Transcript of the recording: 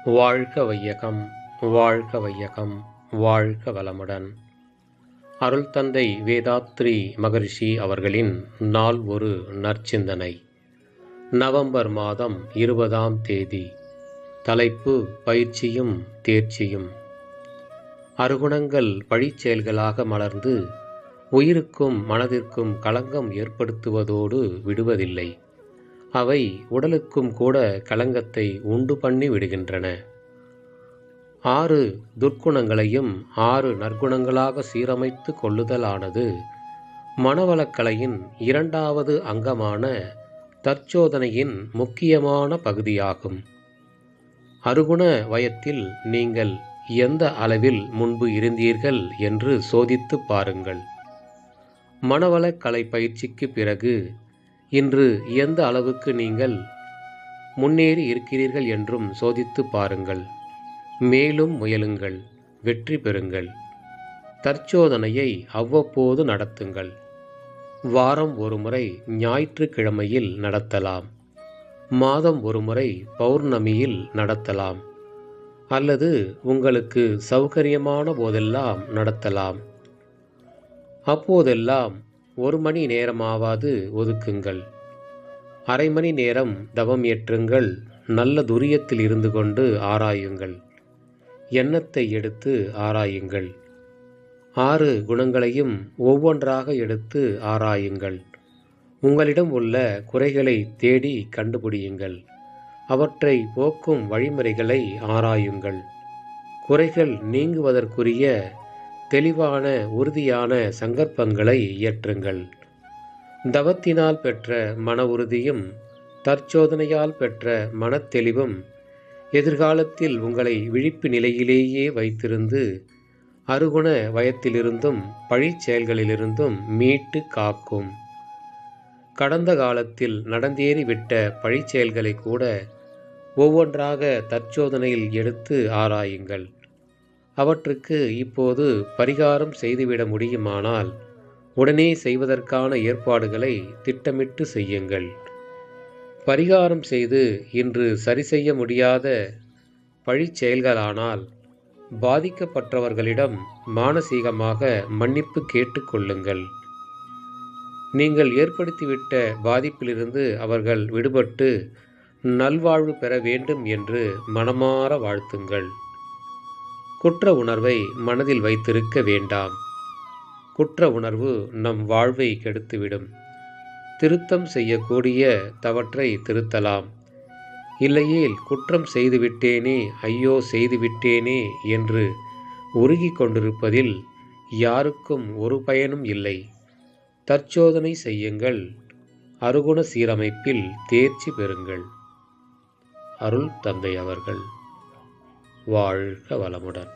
வாழ்க வையகம், வாழ்க வையகம், வாழ்க வளமுடன். அருள் தந்தை வேதாத்ரி மகரிஷி அவர்களின் நாள் ஒரு நற்சிந்தனை. நவம்பர் மாதம் 20ஆம் தேதி. தலைப்பு: பயிற்சியும் தேர்ச்சியும். அருகுணங்கள் பழிச்செயல்களாக மலர்ந்து உயிருக்கும் மனதிற்கும் களங்கம் ஏற்படுத்துவதோடு விடுவதில்லை. அவை உடலுக்கும் கூட களங்கத்தை உண்டு பண்ணி விடுகின்றன. 6 துர்க்குணங்களையும் 6 நற்குணங்களாக சீரமைத்து கொள்ளுதலானது மனவளக்கலையின் 2வது அங்கமான தற்சோதனையின் முக்கியமான பகுதியாகும். அருகுண வயத்தில் நீங்கள் எந்த அளவில் முன்பு இருந்தீர்கள் என்று சோதித்து பாருங்கள். மனவளக்கலை பயிற்சிக்கு பிறகு இன்று எந்த அளவுக்கு நீங்கள் முன்னேறி இருக்கிறீர்கள் என்றும் சோதித்து பாருங்கள். மேலும் முயலுங்கள், வெற்றி பெறுங்கள். தற்சோதனையை அவ்வப்போது நடத்துங்கள். வாரம் ஒரு முறை ஞாயிற்றுக்கிழமையில் நடத்தலாம். மாதம் ஒரு முறை பௌர்ணமியில் நடத்தலாம். அல்லது உங்களுக்கு சௌகரியமான போதெல்லாம் நடத்தலாம். அப்போதெல்லாம் 1 மணி நேரமாவது ஒதுக்குங்கள். அரை மணி நேரம் தவம் ஏற்றுங்கள். நல்ல துரியத்தில் இருந்து கொண்டு ஆராயுங்கள். எண்ணத்தை எடுத்து ஆராயுங்கள். 6 குணங்களையும் ஒவ்வொன்றாக எடுத்து ஆராயுங்கள். உங்களிடம் உள்ள குறைகளை தேடி கண்டுபிடியுங்கள். அவற்றை போக்கும் வழிமுறைகளை ஆராயுங்கள். குறைகள் நீங்குவதற்குரிய தெளிவான உறுதியான சங்கற்பங்களை இயற்றுங்கள். தவத்தினால் பெற்ற மன உறுதியும் தற்சோதனையால் பெற்ற மனத்தெளிவும் எதிர்காலத்தில் உங்களை விழிப்பு நிலையிலேயே வைத்திருந்து அருகுண வயத்திலிருந்தும் பழிச்செயல்களிலிருந்தும் மீட்டு காக்கும். கடந்த காலத்தில் நடந்தேறிவிட்ட பழிச்செயல்களை கூட ஒவ்வொன்றாக தற்சோதனையில் எடுத்து ஆராயுங்கள். அவற்றுக்கு இப்போது பரிகாரம் செய்துவிட முடியுமானால் உடனே செய்வதற்கான ஏற்பாடுகளை திட்டமிட்டு செய்யுங்கள். பரிகாரம் செய்து இன்று சரி செய்ய முடியாத பழிச்செயல்களானால் பாதிக்கப்பட்டவர்களிடம் மானசீகமாக மன்னிப்பு கேட்டுக்கொள்ளுங்கள். நீங்கள் ஏற்படுத்திவிட்ட பாதிப்பிலிருந்து அவர்கள் விடுபட்டு நல்வாழ்வு பெற வேண்டும் என்று மனமாற வாழ்த்துங்கள். குற்ற உணர்வை மனதில் வைத்திருக்க வேண்டாம். குற்ற உணர்வு நம் வாழ்வை கெடுத்துவிடும். திருத்தம் செய்யக்கூடிய தவற்றை திருத்தலாம். இல்லையேல் குற்றம் செய்துவிட்டேனே, ஐயோ செய்துவிட்டேனே என்று உருகிக் கொண்டிருப்பதில் யாருக்கும் ஒரு பயனும் இல்லை. தற்சோதனை செய்யுங்கள். அருகுண சீரமைப்பில் தேர்ச்சி பெறுங்கள். அருள் தந்தை அவர்கள். வாழ்க வளமுடன்.